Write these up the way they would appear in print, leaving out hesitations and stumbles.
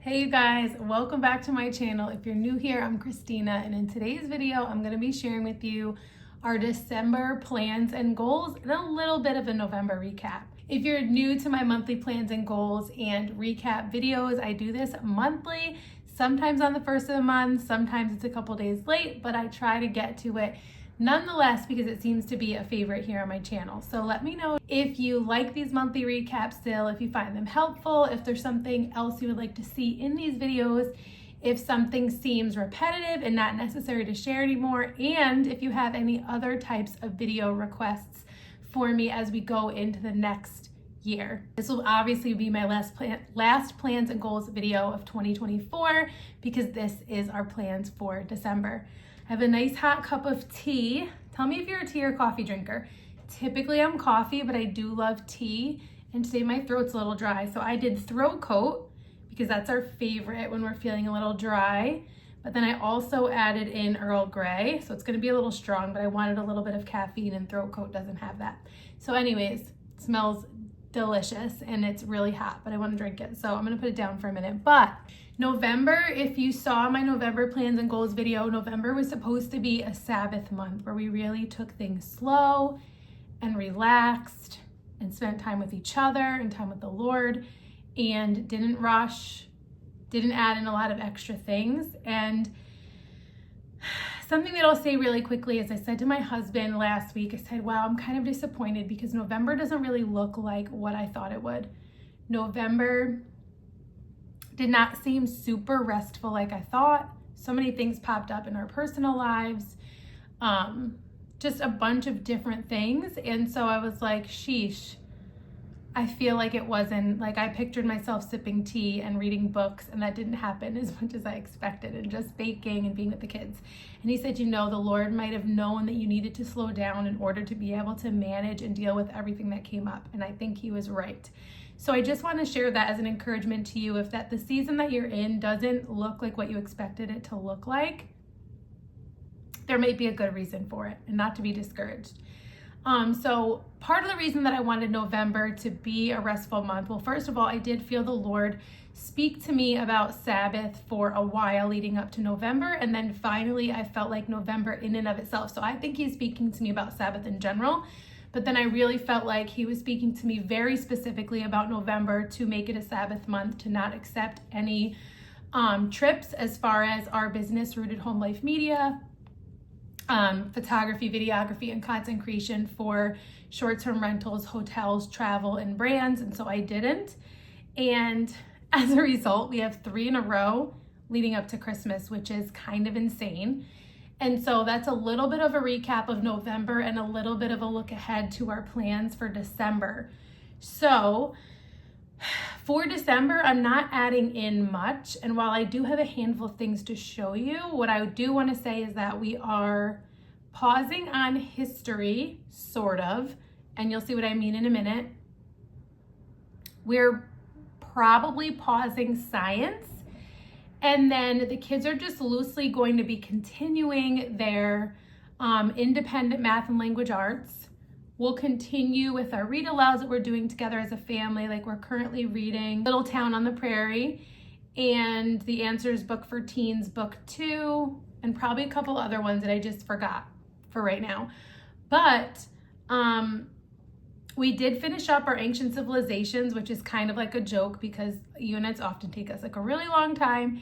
Hey you guys, welcome back to my channel. If you're new here, I'm Christina, and in today's video, I'm going to be sharing with you our December plans and goals and a little bit of a November recap. If you're new to my monthly plans and goals and recap videos, I do this monthly, sometimes on the first of the month, sometimes it's a couple days late, but I try to get to it nonetheless because it seems to be a favorite here on my channel. So let me know if you like these monthly recaps still, if you find them helpful, if there's something else you would like to see in these videos, if something seems repetitive and not necessary to share anymore, and if you have any other types of video requests for me as we go into the next year. This will obviously be my last plans and goals video of 2024 because this is our plans for December. I have a nice hot cup of tea. Tell me if you're a tea or coffee drinker. Typically I'm coffee, but I do love tea. And today my throat's a little dry. So I did throat coat because that's our favorite when we're feeling a little dry. But then I also added in Earl Grey. So it's gonna be a little strong, but I wanted a little bit of caffeine and throat coat doesn't have that. So anyways, it smells delicious and it's really hot, but I want to drink it. So I'm gonna put it down for a minute. But November, if you saw my November plans and goals video, November was supposed to be a Sabbath month where we really took things slow and relaxed and spent time with each other and time with the Lord and didn't rush, didn't add in a lot of extra things. And something that I'll say really quickly is I said to my husband last week, I said, wow, I'm kind of disappointed because November doesn't really look like what I thought it would. November did not seem super restful like I thought. So many things popped up in our personal lives, just a bunch of different things. And so I was like, sheesh, I feel like it wasn't, like I pictured myself sipping tea and reading books, and that didn't happen as much as I expected, and just baking and being with the kids. And he said, you know, the Lord might have known that you needed to slow down in order to be able to manage and deal with everything that came up. And I think he was right. So I just want to share that as an encouragement to you. If that the season that you're in doesn't look like what you expected it to look like, there might be a good reason for it, and not to be discouraged. So part of the reason that I wanted November to be a restful month, well, first of all, I did feel the Lord speak to me about Sabbath for a while leading up to November. And then finally, I felt like November in and of itself. So I think he's speaking to me about Sabbath in general. But then I really felt like he was speaking to me very specifically about November to make it a Sabbath month, to not accept any trips as far as our business, Rooted Home Life Media, photography, videography, and content creation for short-term rentals, hotels, travel, and brands. And so I didn't. And as a result, we have 3 in a row leading up to Christmas, which is kind of insane. And so that's a little bit of a recap of November and a little bit of a look ahead to our plans for December. So for December, I'm not adding in much. And while I do have a handful of things to show you, what I do want to say is that we are pausing on history, sort of, and you'll see what I mean in a minute. We're probably pausing science. And then the kids are just loosely going to be continuing their independent math and language arts. We'll continue with our read alouds that we're doing together as a family. Like we're currently reading Little Town on the Prairie and the Answers Book for Teens, Book 2, and probably a couple other ones that I just forgot for right now. But we did finish up our Ancient Civilizations, which is kind of like a joke because units often take us like a really long time.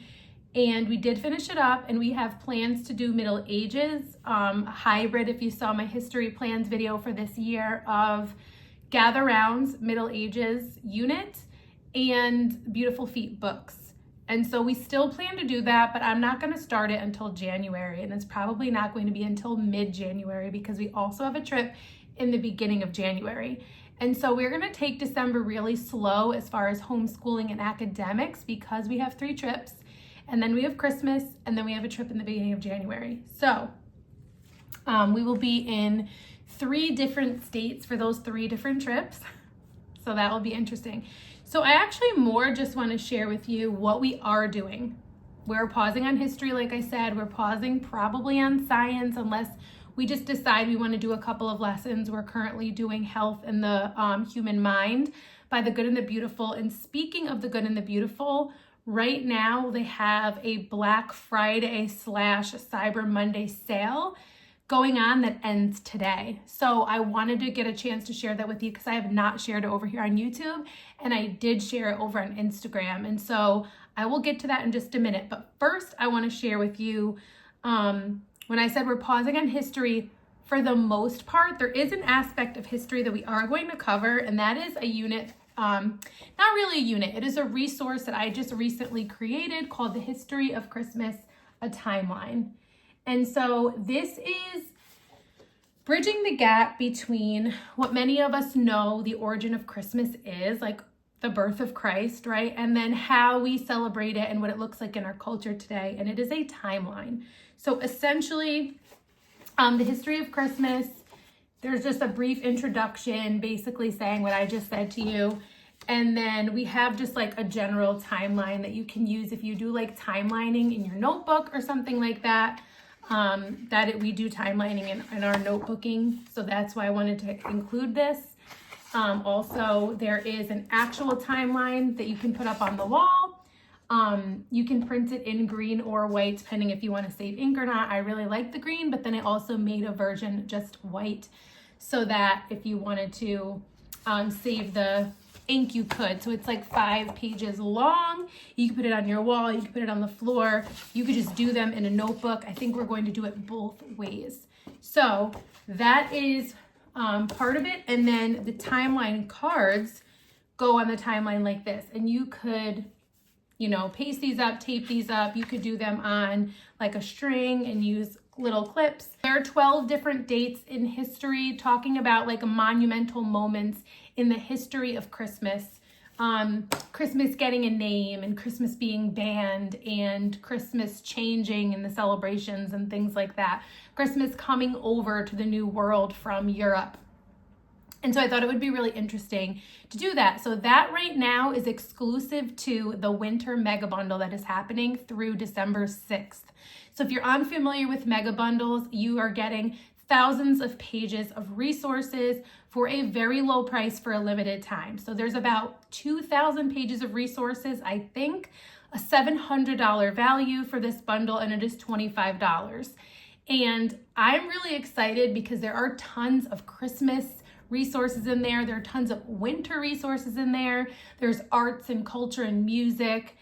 And we did finish it up, and we have plans to do Middle Ages, hybrid, if you saw my history plans video for this year, of Gather Rounds, Middle Ages unit, and Beautiful Feet books. And so we still plan to do that, but I'm not going to start it until January, and it's probably not going to be until mid-January because we also have a trip in the beginning of January. And so we're going to take December really slow as far as homeschooling and academics because we have 3 trips, and then we have Christmas, and then we have a trip in the beginning of January. So we will be in 3 different states for those 3 different trips. So that will be interesting. So I actually more just want to share with you what we are doing. We're pausing on history, like I said. We're pausing probably on science unless we just decide we want to do a couple of lessons. We're currently doing health and the human mind by The Good and the Beautiful. And speaking of The Good and the Beautiful, right now they have a Black Friday / Cyber Monday sale going on that ends today. So I wanted to get a chance to share that with you because I have not shared it over here on YouTube, and I did share it over on Instagram. And so I will get to that in just a minute. But first, I want to share with you, when I said we're pausing on history, for the most part, there is an aspect of history that we are going to cover, and that is a unit, not really a unit, it is a resource that I just recently created called The History of Christmas, a Timeline. And so this is bridging the gap between what many of us know the origin of Christmas is, like the birth of Christ, right? And then how we celebrate it and what it looks like in our culture today. And it is a timeline. So essentially, the history of Christmas, there's just a brief introduction basically saying what I just said to you. And then we have just like a general timeline that you can use if you do like timelining in your notebook or something like that. We do timelining in our notebooking. So that's why I wanted to include this. Also, there is an actual timeline that you can put up on the wall. You can print it in green or white, depending if you want to save ink or not. I really like the green, but then I also made a version just white so that if you wanted to save the ink, you could. So it's like 5 pages long. You can put it on your wall, you can put it on the floor, you could just do them in a notebook. I think we're going to do it both ways. So that is part of it. And then the timeline cards go on the timeline like this. And you could, you know, paste these up, tape these up. You could do them on like a string and use little clips. There are 12 different dates in history talking about like monumental moments in the history of Christmas. Christmas getting a name and Christmas being banned and Christmas changing in the celebrations and things like that. Christmas coming over to the New World from Europe. And so I thought it would be really interesting to do that. So that right now is exclusive to the winter mega bundle that is happening through December 6th. So if you're unfamiliar with mega bundles, you are getting thousands of pages of resources for a very low price for a limited time. So there's about 2,000 pages of resources, I think, a $700 value for this bundle, and it is $25. And I'm really excited because there are tons of Christmas resources in there. There are tons of winter resources in there. There's arts and culture and music,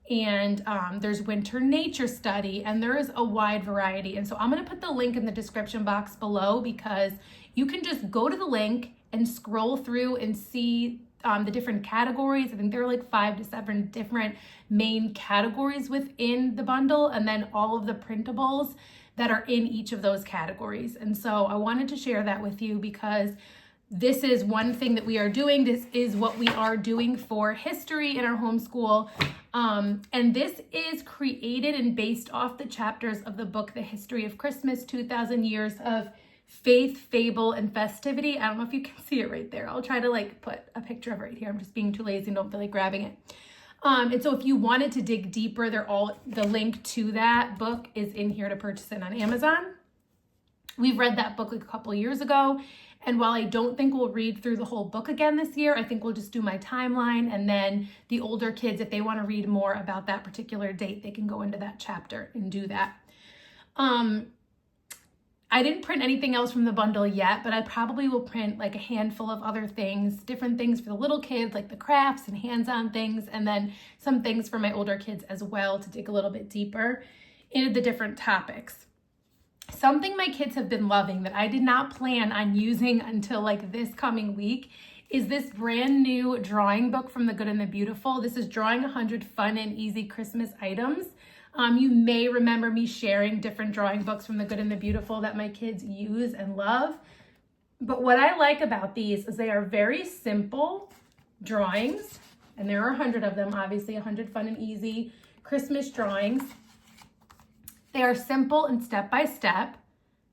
and there's winter nature study, and there is a wide variety. And so I'm going to put the link in the description box below because you can just go to the link and scroll through and see the different categories. I think there are like 5 to 7 different main categories within the bundle, and then all of the printables that are in each of those categories. And so I wanted to share that with you because this is one thing that we are doing. This is what we are doing for history in our homeschool. And this is created and based off the chapters of the book, The History of Christmas, 2,000 Years of Faith, Fable, and Festivity. I don't know if you can see it right there. I'll try to like put a picture of it right here. I'm just being too lazy and don't feel like grabbing it. And so if you wanted to dig deeper, the link to that book is in here to purchase it on Amazon. We've read that book like a couple of years ago. And while I don't think we'll read through the whole book again this year, I think we'll just do my timeline. And then the older kids, if they want to read more about that particular date, they can go into that chapter and do that. I didn't print anything else from the bundle yet, but I probably will print like a handful of other things, different things for the little kids, like the crafts and hands-on things, and then some things for my older kids as well to dig a little bit deeper into the different topics. Something my kids have been loving that I did not plan on using until like this coming week is this brand new drawing book from The Good and the Beautiful. This is Drawing 100 Fun and Easy Christmas Items. You may remember me sharing different drawing books from The Good and the Beautiful that my kids use and love. But what I like about these is they are very simple drawings, and there are 100 of them, obviously 100 fun and easy Christmas drawings. They are simple and step by step,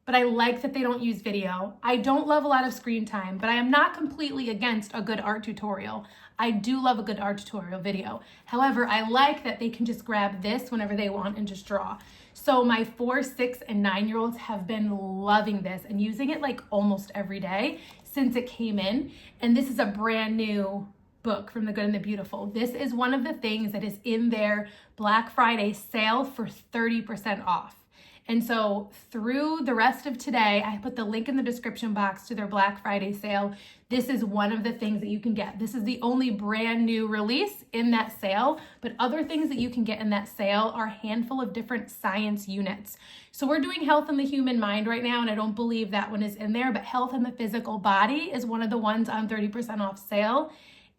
but I like that they don't use video. I don't love a lot of screen time, but I am not completely against a good art tutorial. I do love a good art tutorial video. However, I like that they can just grab this whenever they want and just draw. So my 4, 6, and 9-year-olds have been loving this and using it like almost every day since it came in. And this is a brand new book from The Good and the Beautiful. This is one of the things that is in their Black Friday sale for 30% off. And so through the rest of today, I put the link in the description box to their Black Friday sale. This is one of the things that you can get. This is the only brand new release in that sale, but other things that you can get in that sale are a handful of different science units. So we're doing health in the human mind right now, and I don't believe that one is in there, but health in the physical body is one of the ones on 30% off sale.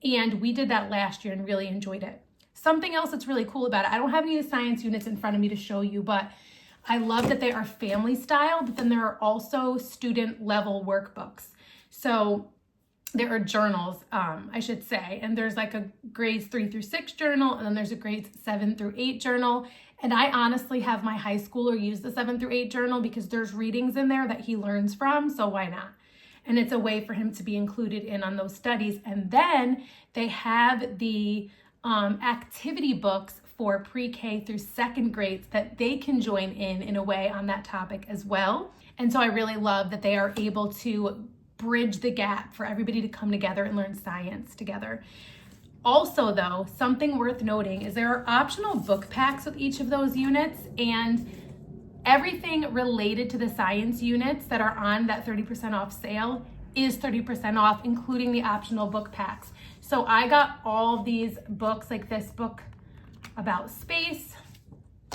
And we did that last year and really enjoyed it. Something else that's really cool about it, I don't have any of the science units in front of me to show you, but I love that they are family style, but then there are also student level workbooks. So there are journals, I should say, and there's like a grades 3 through 6 journal, and then there's a grades 7 through 8 journal. And I honestly have my high schooler use the 7 through 8 journal because there's readings in there that he learns from, so why not? And it's a way for him to be included in on those studies. And then they have the activity books for pre-K through 2nd grades that they can join in a way on that topic as well. And so I really love that they are able to bridge the gap for everybody to come together and learn science together. Also though, something worth noting is there are optional book packs with each of those units, and everything related to the science units that are on that 30% off sale is 30% off, including the optional book packs. So I got all these books, like this book about space,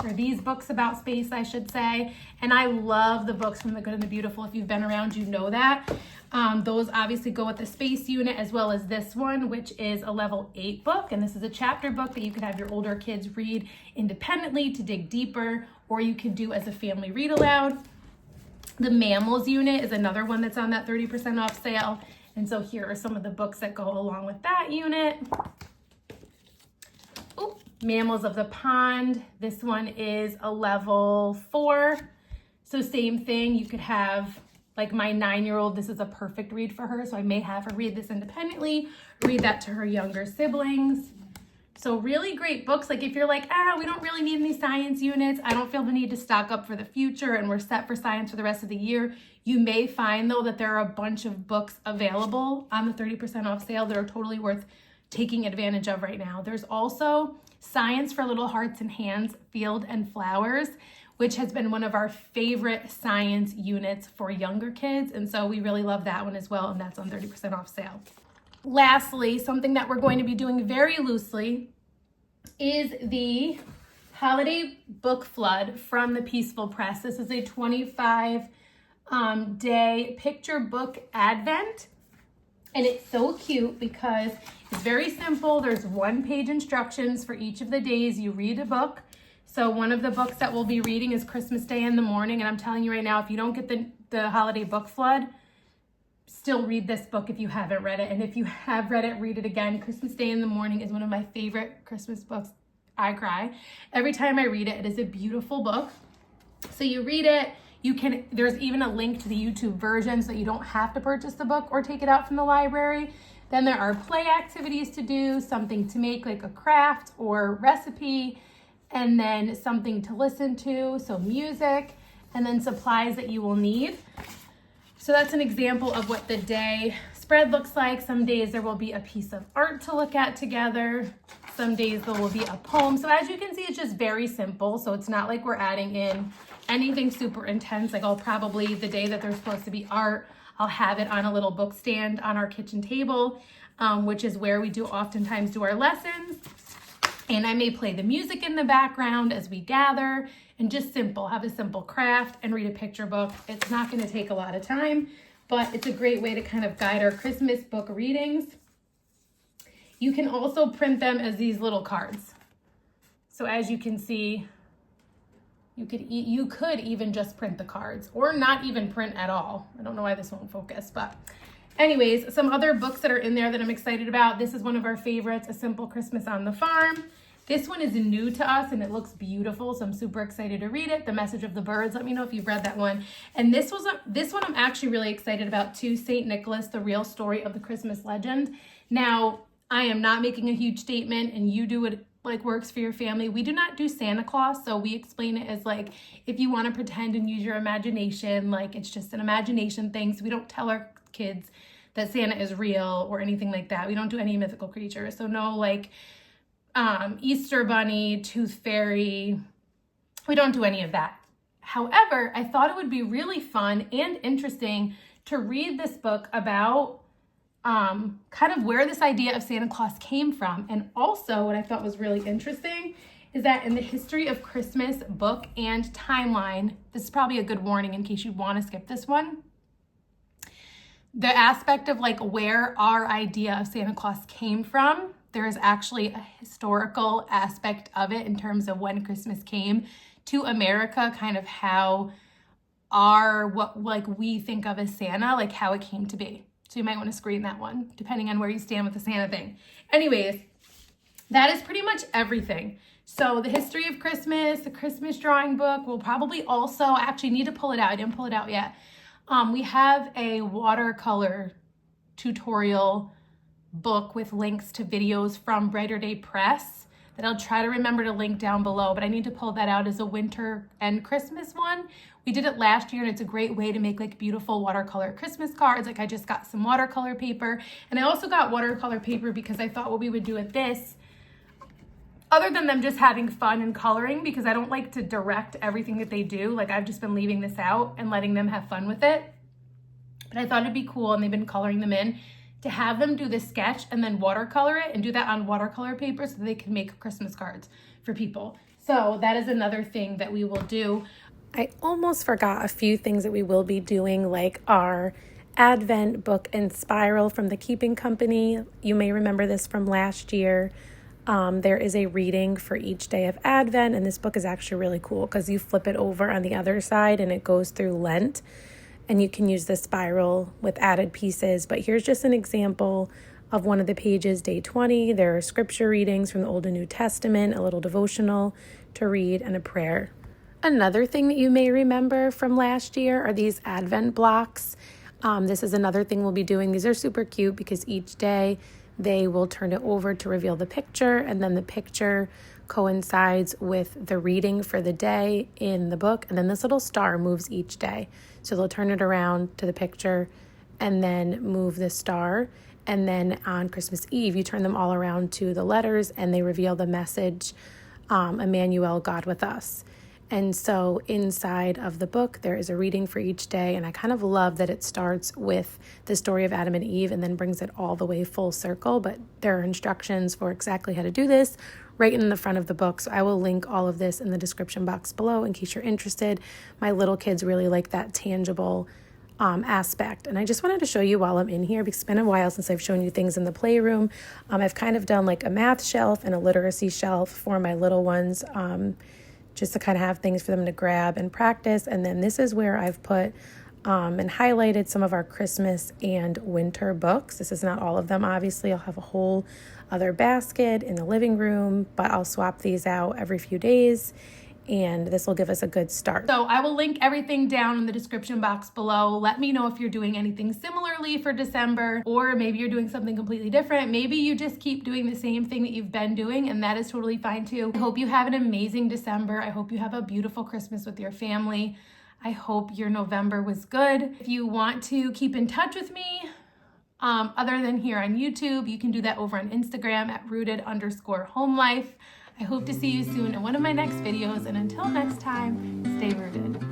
or these books about space, I should say. And I love the books from The Good and the Beautiful. If you've been around, you know that. Those obviously go with the space unit, as well as this one, which is a level 8 book. And this is a chapter book that you can have your older kids read independently to dig deeper, or you can do as a family read aloud. The mammals unit is another one that's on that 30% off sale. And so here are some of the books that go along with that unit. Ooh. Mammals of the Pond. This one is a level 4. So same thing, you could have, like my 9-year-old, this is a perfect read for her. So I may have her read this independently, read that to her younger siblings. So really great books. Like if you're like, we don't really need any science units, I don't feel the need to stock up for the future and we're set for science for the rest of the year. You may find though that there are a bunch of books available on the 30% off sale that are totally worth taking advantage of right now. There's also Science for Little Hearts and Hands, Field and Flowers, which has been one of our favorite science units for younger kids. And so we really love that one as well. And that's on 30% off sale. Lastly, something that we're going to be doing very loosely is the Holiday Book Flood from the Peaceful Press. This is a 25-day picture book advent. And it's so cute because it's very simple. There's 1-page instructions for each of the days you read a book. So one of the books that we'll be reading is Christmas Day in the Morning. And I'm telling you right now, if you don't get the Holiday Book Flood, still read this book if you haven't read it. And if you have read it, read it again. Christmas Day in the Morning is one of my favorite Christmas books. I cry every time I read it. It is a beautiful book. So you read it. There's even a link to the YouTube version so that you don't have to purchase the book or take it out from the library. Then there are play activities to do, something to make like a craft or recipe, and then something to listen to, so music, and then supplies that you will need. So that's an example of what the day spread looks like. Some days there will be a piece of art to look at together. Some days there will be a poem. So as you can see, it's just very simple. So it's not like we're adding in anything super intense. Like I'll probably, the day that there's supposed to be art, I'll have it on a little book stand on our kitchen table, which is where we oftentimes do our lessons. And I may play the music in the background as we gather, and just have a simple craft and read a picture book. It's not going to take a lot of time, but it's a great way to kind of guide our Christmas book readings. You can also print them as these little cards. So as you can see, you could even just print the cards or not even print at all. I don't know why this won't focus, but anyways, some other books that are in there that I'm excited about. This is one of our favorites, A Simple Christmas on the Farm. This one is new to us and it looks beautiful, so I'm super excited to read it. The Message of the Birds, let me know if you've read that one. And this one I'm actually really excited about too, St. Nicholas, The Real Story of the Christmas Legend. Now, I am not making a huge statement, and you do it like works for your family. We do not do Santa Claus, so we explain it as like, if you want to pretend and use your imagination, like it's just an imagination thing. So we don't tell our kids that Santa is real or anything like that. We don't do any mythical creatures. So no like Easter Bunny, Tooth Fairy. We don't do any of that. However, I thought it would be really fun and interesting to read this book about kind of where this idea of Santa Claus came from. And also what I thought was really interesting is that in the history of Christmas book and timeline, this is probably a good warning in case you want to skip this one. The aspect of like where our idea of Santa Claus came from, there is actually a historical aspect of it in terms of when Christmas came to America, kind of how what like we think of as Santa, like how it came to be. So you might want to screen that one, depending on where you stand with the Santa thing. Anyways, that is pretty much everything. So the history of Christmas, the Christmas drawing book, we'll probably also actually need to pull it out. I didn't pull it out yet. We have a watercolor tutorial book with links to videos from Brighter Day Press that I'll try to remember to link down below, but I need to pull that out as a winter and Christmas one. We did it last year and it's a great way to make like beautiful watercolor Christmas cards. Like I just got some watercolor paper, and I also got watercolor paper because I thought what we would do with this, other than them just having fun and coloring, because I don't like to direct everything that they do. Like I've just been leaving this out and letting them have fun with it. But I thought it'd be cool, and they've been coloring them in, to have them do the sketch and then watercolor it and do that on watercolor paper so they can make Christmas cards for people. So that is another thing that we will do. I almost forgot a few things that we will be doing, like our Advent book and spiral from the Keeping Company. You may remember this from last year. There is a reading for each day of Advent, and this book is actually really cool because you flip it over on the other side and it goes through Lent, and you can use the spiral with added pieces. But here's just an example of one of the pages, day 20. There are scripture readings from the Old and New Testament, a little devotional to read, and a prayer. Another thing that you may remember from last year are these Advent blocks. This is another thing we'll be doing. These are super cute because each day they will turn it over to reveal the picture, and then the picture coincides with the reading for the day in the book, and then this little star moves each day. So they'll turn it around to the picture and then move the star, and then on Christmas Eve you turn them all around to the letters and they reveal the message, Emmanuel, God with us. And so inside of the book, there is a reading for each day. And I kind of love that it starts with the story of Adam and Eve and then brings it all the way full circle. But there are instructions for exactly how to do this right in the front of the book. So I will link all of this in the description box below in case you're interested. My little kids really like that tangible aspect. And I just wanted to show you while I'm in here, because it's been a while since I've shown you things in the playroom. I've kind of done like a math shelf and a literacy shelf for my little ones, just to kind of have things for them to grab and practice. And then this is where I've put and highlighted some of our Christmas and winter books. This is not all of them, obviously. I'll have a whole other basket in the living room, but I'll swap these out every few days, and this will give us a good start. So I will link everything down in the description box below. Let me know if you're doing anything similarly for December, or maybe you're doing something completely different. Maybe you just keep doing the same thing that you've been doing, and that is totally fine too. I hope you have an amazing December. I hope you have a beautiful Christmas with your family. I hope your November was good. If you want to keep in touch with me, other than here on YouTube, you can do that over on Instagram at rooted_homelife. I hope to see you soon in one of my next videos, and until next time, stay rooted.